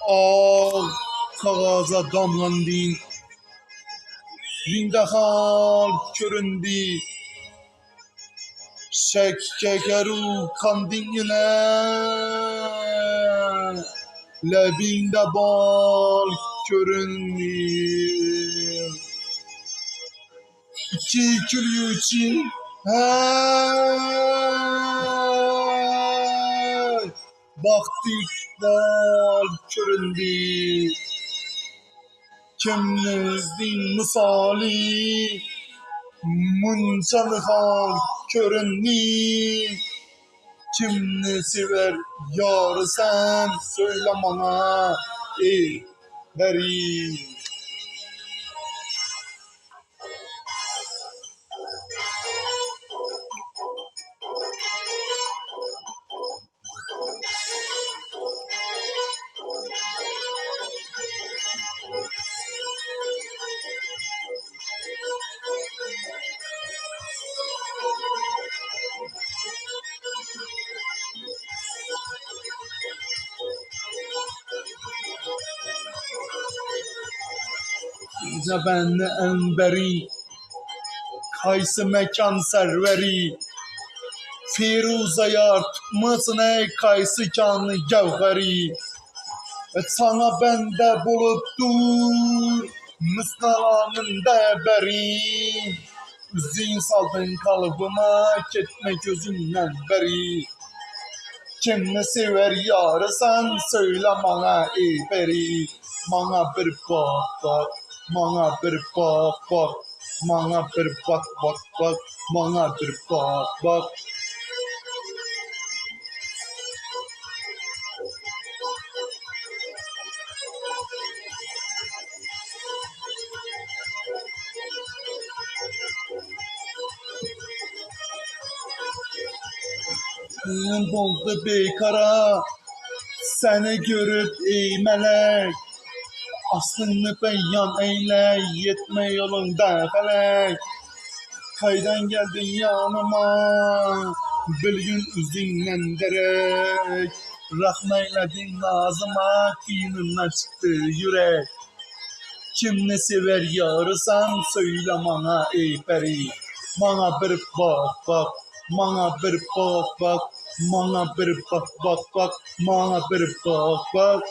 Ağ kağıza damlandın, yüzünde hal göründü. Şekkeru kandın ile, lebinde bal göründü. İki gül için hey, baktık bal göründü. Kimizin misali muncalı hal göründü. Kimni sever yar sen söyle bana ey beri. Zəbənli ənbəri, kaysı mekan serveri, Firuze yar tutmasın ey kaysı canlı gevheri. Sana bende buluttur, mıskalanın deberi. Üzün saldın kalıbıma, ketme gözünden beri. Kim ne sever yarı sen söyle bana ey beri. Bana bir bak bak, bana bir bak bak, bana bir bak bak bak, bana bir bak bak. Buldu beykara, seni görüp ey melek. Aslını beyan eyle, yetme yolunda felek. Kaydan geldin yanıma, bilgin üzünden derek. Rahmeyledin nazıma, kinimden çıktı yürek. Kim ne sever yarısan söyle bana ey peri. Bana bir bak bak, bana bir bak bak, bana bir bak bak bak, bana bir bak bak.